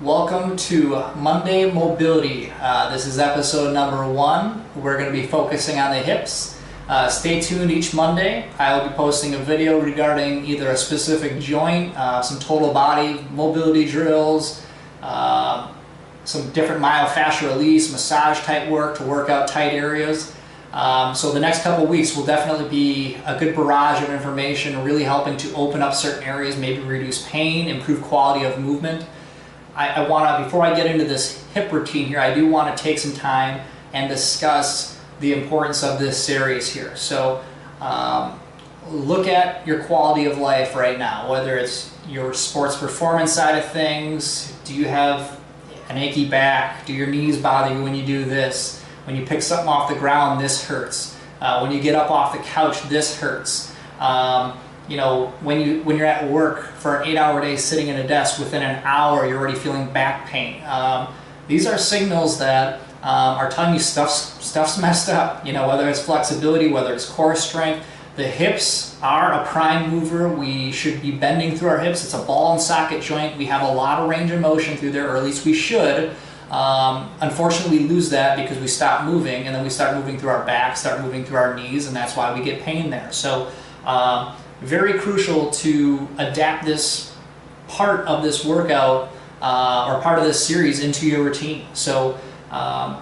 Welcome to Monday Mobility. This is episode number 1. We're going to be focusing on the hips. Stay tuned each Monday. I will be posting a video regarding either a specific joint, some total body mobility drills, some different myofascial release, massage type work to work out tight areas. So the next couple weeks will definitely be a good barrage of information, really helping to open up certain areas, maybe reduce pain, improve quality of movement. I want to, before I get into this hip routine here, I do want to take some time and discuss the importance of this series here. So look at your quality of life right now, whether it's your sports performance side of things. Do you have an achy back? Do your knees bother you when you do this? When you pick something off the ground, this hurts. When you get up off the couch, this hurts. You know, when you're at work for an 8-hour day sitting at a desk, within an hour you're already feeling back pain. These are signals that are telling you stuff's messed up. You know, whether it's flexibility, whether it's core strength. The hips are a prime mover. We should be bending through our hips. It's a ball and socket joint. We have a lot of range of motion through there, or at least we should. Unfortunately, we lose that because we stop moving, and then we start moving through our back, start moving through our knees, and that's why we get pain there. So very crucial to adapt this part of this workout or part of this series into your routine. So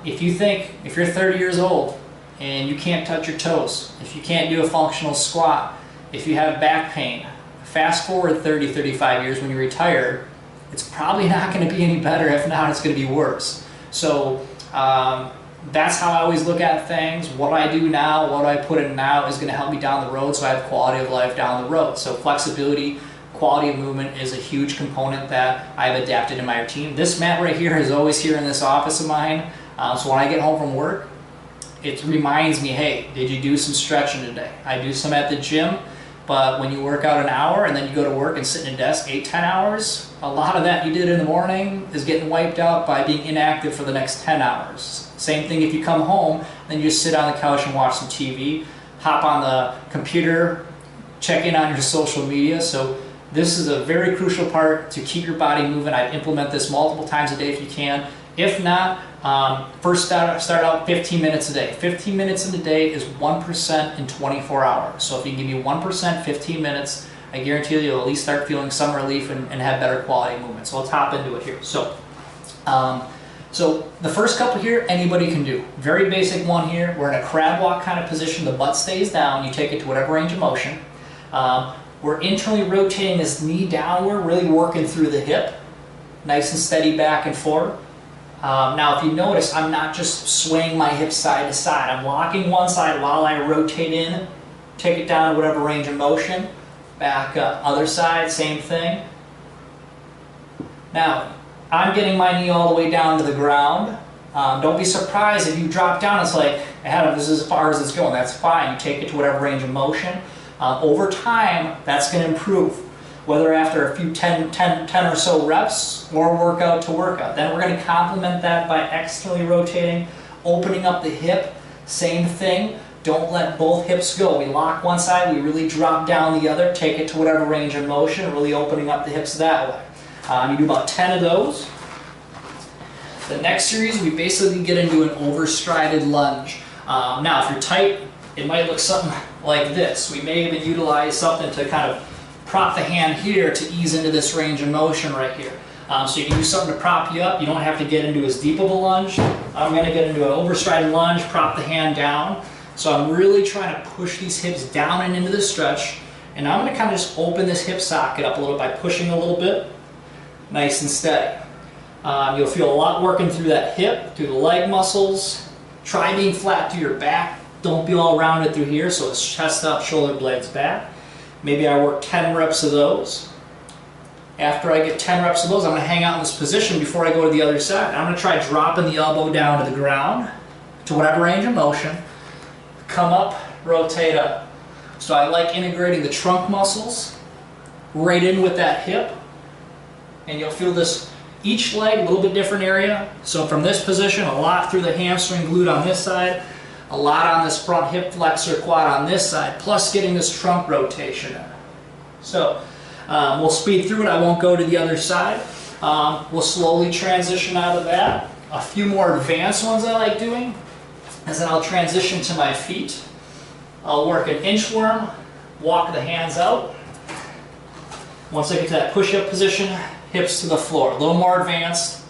if you're 30 years old and you can't touch your toes, if you can't do a functional squat, if you have back pain, fast forward 30, 35 years when you're retired, it's probably not going to be any better. If not, it's going to be worse. So that's how I always look at things. What I do now, what I put in now is going to help me down the road, so I have quality of life down the road. So flexibility, quality of movement is a huge component that I've adapted in my routine. This mat right here is always here in this office of mine. So when I get home from work, it reminds me, hey, did you do some stretching today? I do some at the gym, but when you work out an hour and then you go to work and sit in a desk 8-10 hours, a lot of that you did in the morning is getting wiped out by being inactive for the next 10 hours. Same thing if you come home, then you just sit on the couch and watch some TV, hop on the computer, check in on your social media. So this is a very crucial part to keep your body moving. I'd implement this multiple times a day if you can. If not, first start out 15 minutes a day. 15 minutes in a day is 1% in 24 hours. So if you give me 1%, 15 minutes, I guarantee you'll at least start feeling some relief and have better quality movement. So let's hop into it here. So the first couple here, anybody can do. Very basic one here. We're in a crab walk kind of position. The butt stays down. You take it to whatever range of motion. We're internally rotating this knee downward, really working through the hip. Nice and steady back and forth. Now if you notice, I'm not just swaying my hips side to side. I'm locking one side while I rotate in, take it down to whatever range of motion. Back up, other side, same thing. Now, I'm getting my knee all the way down to the ground. Don't be surprised if you drop down. It's like, Adam, this is as far as it's going. That's fine. You take it to whatever range of motion. Over time, that's going to improve, whether after a few 10 or so reps or workout to workout. Then we're going to complement that by externally rotating, opening up the hip. Same thing. Don't let both hips go. We lock one side, we really drop down the other, take it to whatever range of motion, really opening up the hips that way. You do about 10 of those. The next series, we basically get into an overstrided lunge. Now, if you're tight, it might look something like this. We may even utilize something to kind of prop the hand here to ease into this range of motion right here. So you can use something to prop you up. You don't have to get into as deep of a lunge. I'm going to get into an overstrided lunge, prop the hand down. So I'm really trying to push these hips down and into the stretch. And I'm going to kind of just open this hip socket up a little by pushing a little bit. Nice and steady. You'll feel a lot working through that hip, through the leg muscles. Try being flat through your back. Don't be all rounded through here, so it's chest up, shoulder blades back. Maybe I work 10 reps of those. After I get 10 reps of those, I'm going to hang out in this position before I go to the other side. I'm going to try dropping the elbow down to the ground, to whatever range of motion. Come up, rotate up. So I like integrating the trunk muscles right in with that hip. And you'll feel this, each leg, a little bit different area. So from this position, a lot through the hamstring glute on this side, a lot on this front hip flexor quad on this side, plus getting this trunk rotation in. So we'll speed through it. I won't go to the other side. We'll slowly transition out of that. A few more advanced ones I like doing, and then I'll transition to my feet. I'll work an inchworm, walk the hands out. Once I get to that push-up position, hips to the floor. A little more advanced,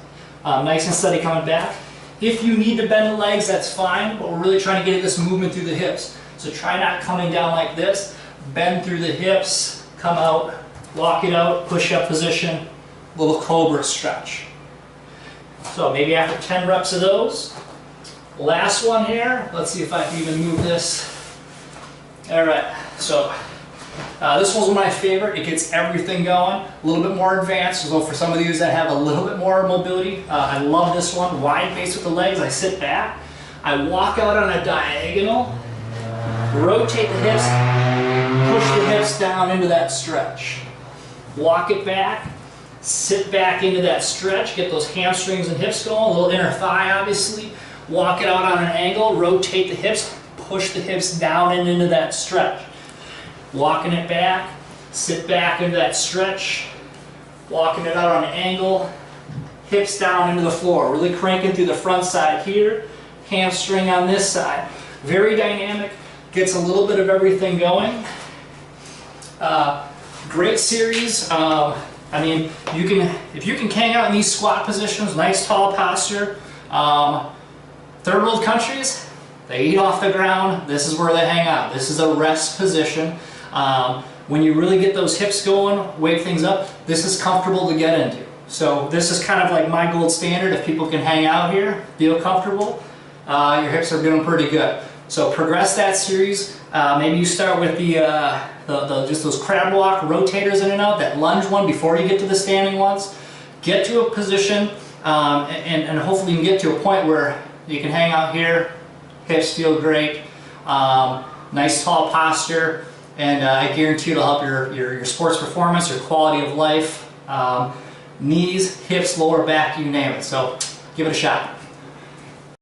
nice and steady coming back. If you need to bend the legs, that's fine, but we're really trying to get this movement through the hips. So try not coming down like this. Bend through the hips, come out, walk it out, push-up position, little cobra stretch. So maybe after 10 reps of those. Last one here, let's see if I can even move this. All right, so this one's one of my favorite. It gets everything going, a little bit more advanced. So for some of you that have a little bit more mobility, I love this one. Wide base with the legs, I sit back, I walk out on a diagonal, rotate the hips, push the hips down into that stretch. Walk it back, sit back into that stretch, get those hamstrings and hips going, a little inner thigh obviously. Walk it out on an angle, rotate the hips, push the hips down and into that stretch. Walking it back, sit back into that stretch, walking it out on an angle, hips down into the floor, really cranking through the front side here, hamstring on this side. Very dynamic, gets a little bit of everything going. Great series. I mean, if you can hang out in these squat positions, nice tall posture. Third world countries, they eat off the ground. This is where they hang out. This is a rest position. When you really get those hips going, wake things up, this is comfortable to get into. So this is kind of like my gold standard. If people can hang out here, feel comfortable, your hips are doing pretty good. So progress that series. Maybe you start with just those crab walk rotators in and out, that lunge one before you get to the standing ones. Get to a position and hopefully you can get to a point where you can hang out here, hips feel great, nice tall posture, and I guarantee it'll help your sports performance, your quality of life, knees, hips, lower back, you name it. So give it a shot.